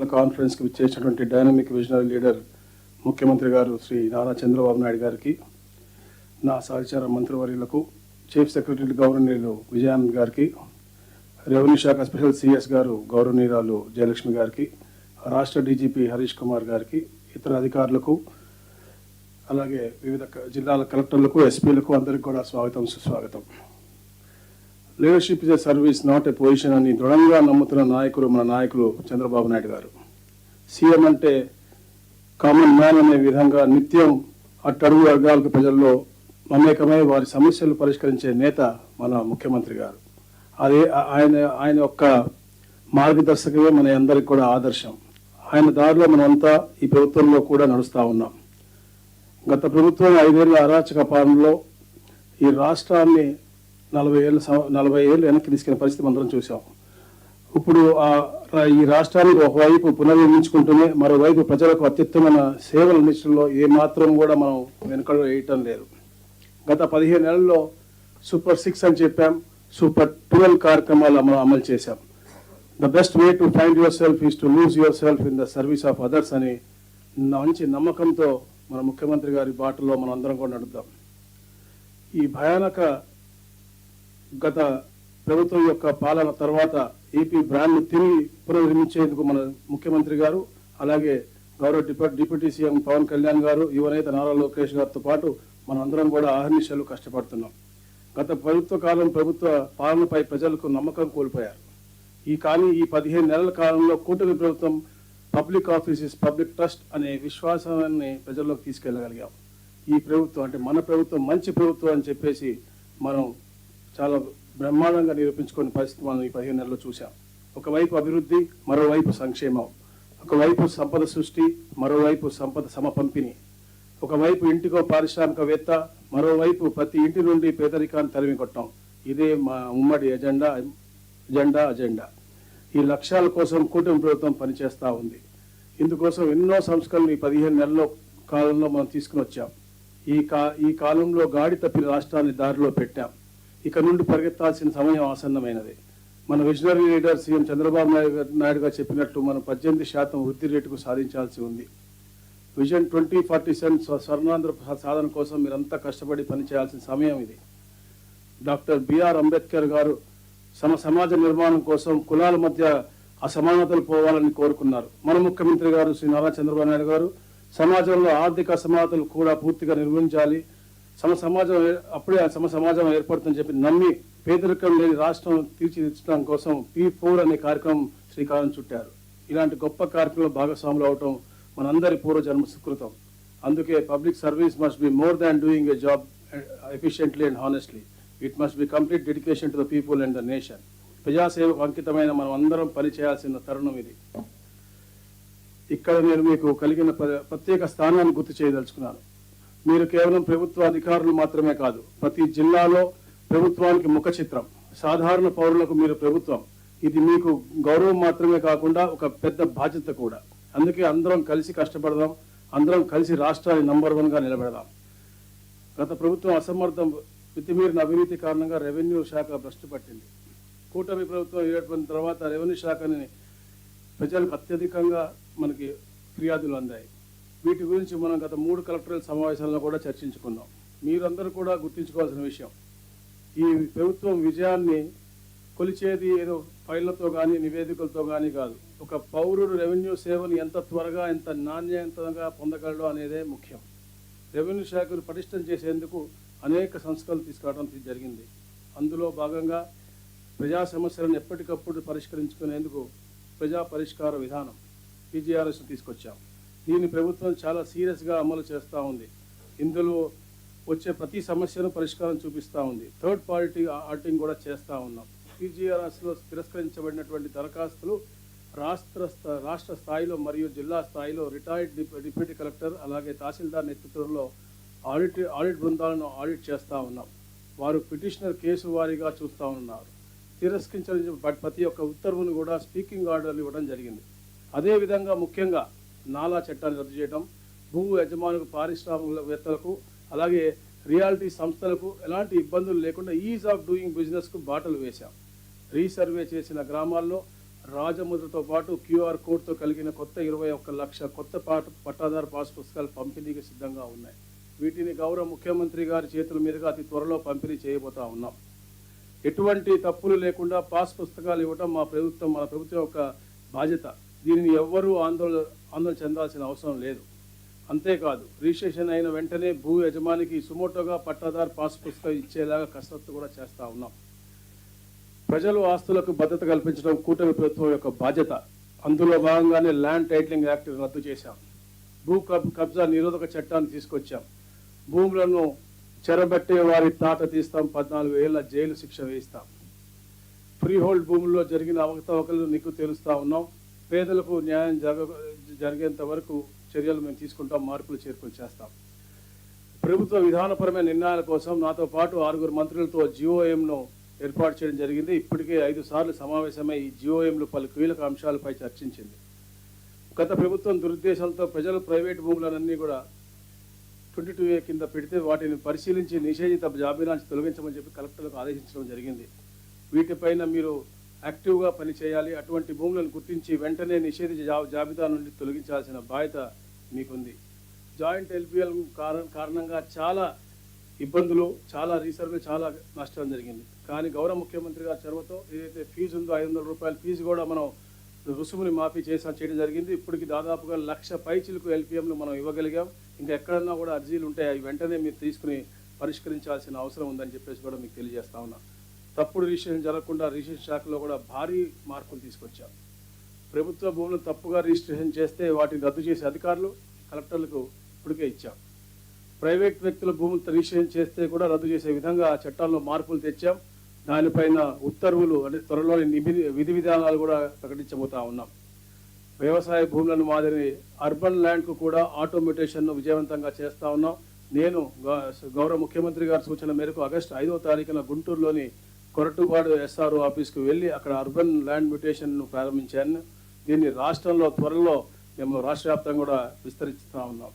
కాన్ఫరెన్స్కి విచ్చేసినటువంటి dynamic visionary leader ముఖ్యమంత్రి గారు శ్రీ నారా చంద్రబాబు నాయుడు గారికి, నా సహచార మంత్రివర్యులకు, చీఫ్ సెక్రటరీ గౌరవనీయులు విజయానంద్ గారికి, రెవెన్యూ శాఖ స్పెషల్ సిఎస్ గారు గౌరవనీయురాలు జయలక్ష్మి గారికి, రాష్ట్ర డీజీపీ హరీష్ కుమార్ గారికి, ఇతర అధికారులకు, అలాగే వివిధ జిల్లాల కలెక్టర్లకు, ఎస్పీలకు అందరికీ కూడా స్వాగతం, సుస్వాగతం. Leadership is a service, not a position అని దృఢంగా నమ్ముతున్న మన నాయకులు చంద్రబాబు నాయుడు గారు. సీఎం అంటే కామన్ మ్యాన్ అనే విధంగా నిత్యం అట్టడుగు వర్గాలకు ప్రజల్లో మమేకమై వారి సమస్యలు పరిష్కరించే నేత మన ముఖ్యమంత్రి గారు. అదే ఆయన యొక్క మార్గదర్శకమే మన అందరికి కూడా ఆదర్శం. ఆయన దారిలో మనమంతా ఈ ప్రభుత్వంలో కూడా నడుస్తూ ఉన్నాం. గత ప్రభుత్వం 5 ఏళ్ల అరాచక పాలనలో ఈ రాష్ట్రాన్ని 40 ఏళ్ళు వెనక్కి తీసుకెళ్లిన పరిస్థితి అందరం చూసాం. ఇప్పుడు ఈ రాష్ట్రాన్ని ఒకవైపు పునర్నిర్మించుకుంటూనే మరోవైపు ప్రజలకు అత్యుత్తమైన సేవలు అందించడంలో ఏమాత్రం కూడా మనం వెనుకడు వేయటం లేదు. గత 15 నెలల్లో సూపర్ 6 అని చెప్పాం, సూపర్ 12 కార్యక్రమాలు మనం అమలు చేశాం. The best way to find your self is to lose your self in the service of others అని మంచి నమ్మకంతో మన ముఖ్యమంత్రి గారి బాటలో మనం అందరం కూడా నడుద్దాం. ఈ భయానక గత ప్రభుత్వం యొక్క పాలన తర్వాత ఏపీ బ్రాండ్ను తిరిగి పునర్నిర్మించేందుకు మన ముఖ్యమంత్రి గారు, అలాగే గౌరవ డిప్యూటీ సీఎం పవన్ కళ్యాణ్ గారు, యువనేత నారా లోకేష్ గారితో పాటు మనందరం కూడా అహర్నిశలు కష్టపడుతున్నాం. గత ప్రభుత్వ పాలనపై ప్రజలకు నమ్మకం కోల్పోయారు. ఈ 15 నెలల కాలంలో కూటమి ప్రభుత్వం పబ్లిక్ ఆఫీసెస్ పబ్లిక్ ట్రస్ట్ అనే విశ్వాసాన్ని ప్రజల్లోకి తీసుకెళ్లగలిగాం. ఈ ప్రభుత్వం అంటే మన ప్రభుత్వం మంచి ప్రభుత్వం అని చెప్పేసి మనం చాలా బ్రహ్మాండంగా నిరూపించుకునే పరిస్థితి మనం ఈ 15 నెలల్లో చూసాం. ఒకవైపు అభివృద్ధి, మరోవైపు సంక్షేమం, ఒకవైపు సంపద సృష్టి, మరోవైపు సంపద సమపంపిణీ, ఒకవైపు ఇంటికో పారిశ్రామికవేత్త, మరోవైపు ప్రతి ఇంటి నుండి పేదరికాన్ని తరిమి కొట్టాం. ఇదే మా ఉమ్మడి అజెండా. ఈ లక్ష్యాల కోసం కూటమి ప్రభుత్వం పనిచేస్తూ ఉంది. ఇందుకోసం ఎన్నో సంస్కరణలు ఈ 15 నెలల కాలంలో మనం తీసుకుని వచ్చాం. ఈ కాలంలో గాడి తప్పిన రాష్ట్రాన్ని దారిలో పెట్టాం. ఇక నుండి పరిగెత్తాల్సిన సమయం ఆసన్నమైనది. మన visionary leader CM Chandrababu Naidu గారు చెప్పినట్టు మనం 18% వృద్ధి రేటుకు సాధించాల్సి ఉంది. విజన్ 2047 స్వర్ణాంధ్ర సాధన కోసం మీరంతా కష్టపడి పనిచేయాల్సిన సమయం ఇది. డాక్టర్ బిఆర్ అంబేద్కర్ గారు సమాజ నిర్మాణం కోసం కులాల మధ్య అసమానతలు పోవాలని కోరుకున్నారు. మన ముఖ్యమంత్రి గారు శ్రీ నారా చంద్రబాబు నాయుడు గారు సమాజంలో ఆర్థిక అసమానతలు కూడా పూర్తిగా నిర్వహించాలి, సమాజం ఏర్పడుతుందని చెప్పి నమ్మి పేదరికం లేని రాష్ట్రం తీర్చిదిద్దడం కోసం P4 అనే కార్యక్రమం శ్రీకారం చుట్టారు. ఇలాంటి గొప్ప కార్యక్రమంలో భాగస్వాములు అవటం మనందరి పూర్వజన్మ సుకృతం. అందుకే public service must be more than doing a job efficiently and honestly. It must be complete dedication to the people and the nation. ప్రజాసేవకు అంకితమైన మనం అందరం పనిచేయాల్సిన తరుణం ఇది. ఇక్కడ నేను మీకు కలిగిన ప్రత్యేక స్థానాన్ని గుర్తు చేయదలుచుకున్నాను. మీరు కేవలం ప్రభుత్వ అధికారులు మాత్రమే కాదు, ప్రతి జిల్లాలో ప్రభుత్వానికి ముఖ చిత్రం. సాధారణ పౌరులకు మీరు ప్రభుత్వం. ఇది మీకు గౌరవం మాత్రమే కాకుండా ఒక పెద్ద బాధ్యత కూడా. అందుకే అందరం కలిసి కష్టపడదాం, అందరం కలిసి రాష్ట్రాన్ని నంబర్ 1గా నిలబెడదాం. గత ప్రభుత్వం అసమర్థం, మితిమీరిన అవినీతి కారణంగా రెవెన్యూ శాఖ భ్రష్టు పట్టింది. కూటమి ప్రభుత్వం ఏర్పడిన తర్వాత రెవెన్యూ శాఖని ప్రజలకు అత్యధికంగా మనకి ఫిర్యాదులు అందాయి. వీటి గురించి మనం గత 3 కలెక్టరల్ సమావేశాలను కూడా చర్చించుకున్నాం. మీరందరూ కూడా గుర్తుంచుకోవాల్సిన విషయం, ఈ ప్రభుత్వం విజయాన్ని కొలిచేది ఏదో ఫైళ్లతో కానీ నివేదికలతో కానీ కాదు. ఒక పౌరుడు రెవెన్యూ సేవను ఎంత త్వరగా ఎంత నాణ్యతంగా పొందగలడో అనేదే ముఖ్యం. రెవెన్యూ శాఖను పటిష్టం చేసేందుకు అనేక సంస్కరణలు తీసుకురావడం జరిగింది. అందులో భాగంగా ప్రజా సమస్యలను ఎప్పటికప్పుడు పరిష్కరించుకునేందుకు ప్రజా పరిష్కార విధానం PGRS తీసుకొచ్చాం. దీన్ని ప్రభుత్వం చాలా సీరియస్గా అమలు చేస్తూ ఉంది. ఇందులో వచ్చే ప్రతి సమస్యను పరిష్కారం చూపిస్తూ ఉంది. థర్డ్ పార్టీ ఆడిటింగ్ కూడా చేస్తూ ఉన్నాం. PGRSలో తిరస్కరించబడినటువంటి దరఖాస్తులు రాష్ట్ర స్థాయిలో మరియు జిల్లా స్థాయిలో రిటైర్డ్ డిప్యూటీ కలెక్టర్ అలాగే తహసీల్దార్ నేతృత్వంలో ఆడిట్ బృందాలను ఆడిట్ చేస్తూ ఉన్నాం. వారు పిటిషనర్ కేసు వారీగా చూస్తూ ఉన్నారు. తిరస్కరించిన ప్రతి ఒక్క ఉత్తర్వును కూడా స్పీకింగ్ ఆర్డర్లు ఇవ్వడం జరిగింది. అదేవిధంగా ముఖ్యంగా నాలా చట్టాన్ని రద్దు చేయడం, భూ యజమానులకు, పారిశ్రామికవేత్తలకు అలాగే రియాలిటీ సంస్థలకు ఎలాంటి ఇబ్బందులు లేకుండా ఈజ్ ఆఫ్ డూయింగ్ బిజినెస్కు బాటలు వేశాం. రీసర్వే చేసిన గ్రామాల్లో రాజముద్రతో పాటు క్యూఆర్ కోడ్తో కలిగిన కొత్త 21 లక్ష కొత్త పట్టాదారు పాస్ పుస్తకాలు పంపిణీకి సిద్ధంగా ఉన్నాయి. వీటిని గౌరవ ముఖ్యమంత్రి గారి చేతుల మీదుగా అతి త్వరలో పంపిణీ చేయబోతా ఉన్నాం. ఎటువంటి తప్పులు లేకుండా పాస్ పుస్తకాలు ఇవ్వడం మన ప్రభుత్వం యొక్క బాధ్యత. దీనిని ఎవ్వరూ ఆందోళన చెందాల్సిన అవసరం లేదు. అంతేకాదు, రిజిస్ట్రేషన్ అయిన వెంటనే భూ యజమానికి సుమోటోగా పట్టాదారు పాస్ పుస్తకం ఇచ్చేలాగా కసరత్తు కూడా చేస్తూ ఉన్నాం. ప్రజలు ఆస్తులకు భద్రత కల్పించడం కూటమి ప్రభుత్వం యొక్క బాధ్యత. అందులో భాగంగానే ల్యాండ్ టైటిలింగ్ యాక్ట్ రద్దు చేశాం. భూ కబ్జా నిరోధక చట్టాన్ని తీసుకొచ్చాం. భూములను చెరబట్టే వారి తాట తీస్తాం, 14 ఏళ్ల జైలు శిక్ష వేయిస్తాం. ఫ్రీ హోల్డ్ భూముల్లో జరిగిన అవకతవకలు నీకు తెలుస్తూ ఉన్నాం. పేదలకు న్యాయం జరిగేంత వరకు చర్యలు మేము తీసుకుంటాం, మార్పులు చేర్పులు చేస్తాం. ప్రభుత్వ విధానపరమైన నిర్ణయాల కోసం నాతో పాటు 6 మంత్రులతో జిఓఎంను ఏర్పాటు చేయడం జరిగింది. ఇప్పటికే 5 సార్లు సమావేశమై ఈ జిఓఎంలు పలు కీలక అంశాలపై చర్చించింది. గత ప్రభుత్వం దురుద్దేశంతో ప్రజలు ప్రైవేటు భూములన్నీ కూడా 22A కింద పెడితే వాటిని పరిశీలించి నిషేధిత జాబితాను తొలగించమని చెప్పి కలెక్టర్లకు ఆదేశించడం జరిగింది. వీటిపైన మీరు యాక్టివ్గా పనిచేయాలి. అటువంటి భూములను గుర్తించి వెంటనే నిషేధిత జాబితా నుండి తొలగించాల్సిన బాధ్యత మీకుంది. జాయింట్ ఎల్పిఎల్ కారణంగా చాలా ఇబ్బందులు, చాలా రీసర్వే, చాలా నష్టం జరిగింది. కానీ గౌరవ ముఖ్యమంత్రి గారి చొరవతో ఏదైతే ఫీజు ఉందో 500 రూపాయల ఫీజు కూడా మనం రుసుముని మాఫీ చేయడం జరిగింది. ఇప్పటికి దాదాపుగా 1,00,000 పైచిలకు ఎల్పిఎంలు మనం ఇవ్వగలిగాం. ఇంకా ఎక్కడన్నా కూడా అర్జీలు ఉంటాయి, అవి వెంటనే మీరు తీసుకుని పరిష్కరించాల్సిన అవసరం ఉందని చెప్పేసి కూడా మీకు తెలియజేస్తా ఉన్నా. తప్పుడు రిజిస్ట్రేషన్ జరగకుండా రిజిస్ట్రేషన్ శాఖలో కూడా భారీ మార్పులు తీసుకొచ్చాం. ప్రభుత్వ భూములను తప్పుగా రిజిస్ట్రేషన్ చేస్తే వాటిని రద్దు చేసే అధికారులు కలెక్టర్లకు ఇప్పటికే ఇచ్చాం. ప్రైవేట్ వ్యక్తుల భూములు రిజిస్ట్రేషన్ చేస్తే కూడా రద్దు చేసే విధంగా చట్టాల్లో మార్పులు తెచ్చాం. దానిపైన ఉత్తర్వులు అంటే త్వరలోని విధి విధానాలు కూడా ప్రకటించబోతా ఉన్నాం. వ్యవసాయ భూములను మాదిరి అర్బన్ ల్యాండ్కు కూడా ఆటోమేటేషన్ను విజయవంతంగా చేస్తూ ఉన్నాం. నేను గౌరవ ముఖ్యమంత్రి గారి సూచన మేరకు ఆగస్టు 5వ తారీఖున గుంటూరులోని కొరటుపాడు SRO ఆఫీస్కు వెళ్ళి అక్కడ అర్బన్ ల్యాండ్ మ్యూటేషన్ను ప్రారంభించాను. దీన్ని రాష్ట్రంలో త్వరలో మేము రాష్ట్ర వ్యాప్తంగా కూడా విస్తరిస్తూ ఉన్నాం.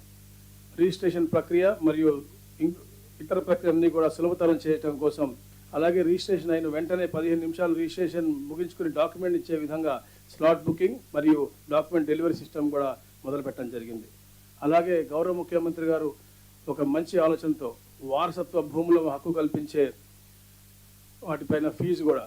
రిజిస్ట్రేషన్ ప్రక్రియ మరియు ఇతర ప్రక్రియలన్నీ కూడా సులభతరం చేయడం కోసం, అలాగే రిజిస్ట్రేషన్ అయిన వెంటనే 15 నిమిషాలు రిజిస్ట్రేషన్ ముగించుకుని డాక్యుమెంట్ ఇచ్చే విధంగా స్లాట్ బుకింగ్ మరియు డాక్యుమెంట్ డెలివరీ సిస్టమ్ కూడా మొదలుపెట్టడం జరిగింది. అలాగే గౌరవ ముఖ్యమంత్రి గారు ఒక మంచి ఆలోచనతో వారసత్వ భూముల హక్కు కల్పించే వాటిపైన ఫీజు కూడా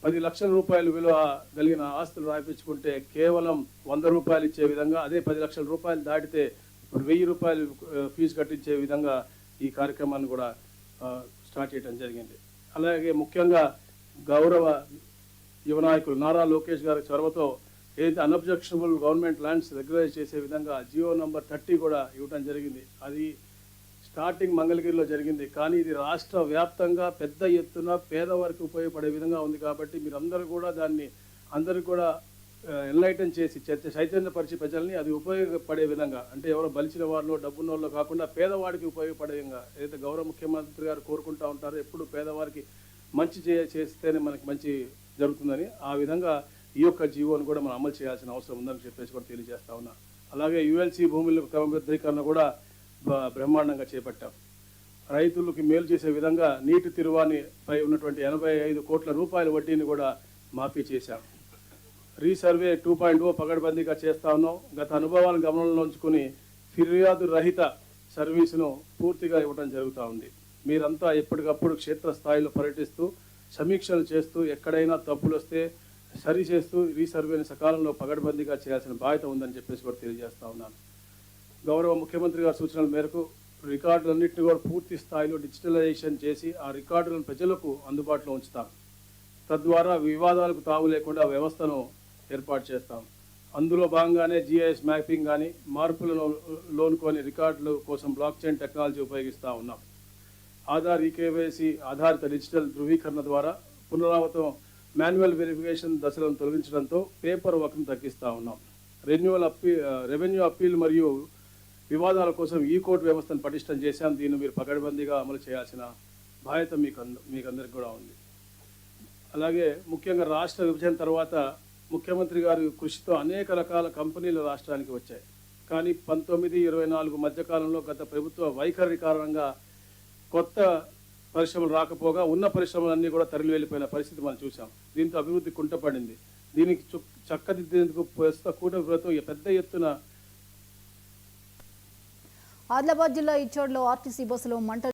10 లక్షల రూపాయలు విలువ కలిగిన ఆస్తులు రాయించుకుంటే కేవలం 100 రూపాయలు ఇచ్చే విధంగా, అదే 10 లక్షల రూపాయలు దాటితే ఇప్పుడు 1000 రూపాయలు ఫీజు కట్టించే విధంగా ఈ కార్యక్రమాన్ని కూడా స్టార్ట్ చేయడం జరిగింది. అలాగే ముఖ్యంగా గౌరవ యువ నాయకులు నారా లోకేష్ గారి చొరవతో ఏదైతే అన్అబ్జెక్షనబుల్ గవర్నమెంట్ ల్యాండ్స్ రెగ్యులైజ్ చేసే విధంగా జియో నంబర్ 30 కూడా ఇవ్వడం జరిగింది. అది స్టార్టింగ్ మంగళగిరిలో జరిగింది, కానీ ఇది రాష్ట్ర వ్యాప్తంగా పెద్ద ఎత్తున పేదవారికి ఉపయోగపడే విధంగా ఉంది. కాబట్టి మీరందరూ కూడా దాన్ని అందరూ కూడా ఎన్లైటన్ చేసి చైతన్యపరిచి ప్రజల్ని అది ఉపయోగపడే విధంగా, అంటే ఎవరో బలిచిన వారిలో డబ్బున్న వాళ్ళు కాకుండా పేదవాడికి ఉపయోగపడే విధంగా ఏదైతే గౌరవ ముఖ్యమంత్రి గారు కోరుకుంటూ ఉంటారో ఎప్పుడు పేదవారికి మంచి చేస్తేనే మనకి మంచి జరుగుతుందని, ఆ విధంగా ఈ యొక్క జీవోను కూడా మనం అమలు చేయాల్సిన అవసరం ఉందని చెప్పేసి కూడా తెలియజేస్తా ఉన్నా. అలాగే ULC భూముల క్రమబద్ధీకరణ కూడా బ్రహ్మాండంగా చేపట్టాం. రైతులకు మేలు చేసే విధంగా నీటి తిరువానిపై ఉన్నటువంటి 85 కోట్ల రూపాయల వడ్డీని కూడా మాఫీ చేశాం. రీసర్వే 2.0 పగడ్బందీగా చేస్తా ఉన్నాం. గత అనుభవాలను గమనంలో ఉంచుకుని ఫిర్యాదు రహిత సర్వీసును పూర్తిగా ఇవ్వడం జరుగుతూ ఉంది. మీరంతా ఎప్పటికప్పుడు క్షేత్రస్థాయిలో పర్యటిస్తూ సమీక్షలు చేస్తూ ఎక్కడైనా తప్పులు వస్తే సరి చేస్తూ రీసర్వేని సకాలంలో పగడ్బందీగా చేయాల్సిన బాధ్యత ఉందని చెప్పేసి కూడా తెలియజేస్తా ఉన్నాను. గౌరవ ముఖ్యమంత్రి గారి సూచనల మేరకు రికార్డులన్నింటినీ కూడా పూర్తి స్థాయిలో డిజిటలైజేషన్ చేసి ఆ రికార్డులను ప్రజలకు అందుబాటులో ఉంచుతాం. తద్వారా వివాదాలకు తావు లేకుండా వ్యవస్థను ఏర్పాటు చేస్తాం. అందులో భాగంగానే GIS మ్యాపింగ్ కానీ మార్పులను లోనుకొని రికార్డుల కోసం బ్లాక్ చైన్ టెక్నాలజీ ఉపయోగిస్తూ ఉన్నాం. ఆధార్ EKYC ఆధారిత డిజిటల్ ధృవీకరణ ద్వారా పునరావృతం మాన్యువల్ వెరిఫికేషన్ దశలను తొలగించడంతో పేపర్ వర్క్ను తగ్గిస్తూ ఉన్నాం. రెవెన్యూ అప్పీల్ మరియు వివాదాల కోసం కోర్టు వ్యవస్థను పటిష్టం చేశాం. దీన్ని మీరు పకడ్బందీగా అమలు చేయాల్సిన బాధ్యత మీకందరికి కూడా ఉంది. అలాగే ముఖ్యంగా రాష్ట్ర విభజన తర్వాత ముఖ్యమంత్రి గారి కృషితో అనేక రకాల కంపెనీలు రాష్ట్రానికి వచ్చాయి. కానీ 19-24 మధ్యకాలంలో గత ప్రభుత్వ వైఖరి కారణంగా కొత్త పరిశ్రమలు రాకపోగా ఉన్న పరిశ్రమలన్నీ కూడా తరలి వెళ్ళిపోయిన పరిస్థితి మనం చూసాం. దీంతో అభివృద్ధి కుంటపడింది. దీనికి చక్కదిద్దేందుకు ప్రస్తుత కూటమి ప్రభుత్వం పెద్ద ఎత్తున. ఆదిలాబాద్ జిల్లా ఇచ్చోడ్లో ఆర్టీసీ బస్సులో మంటలు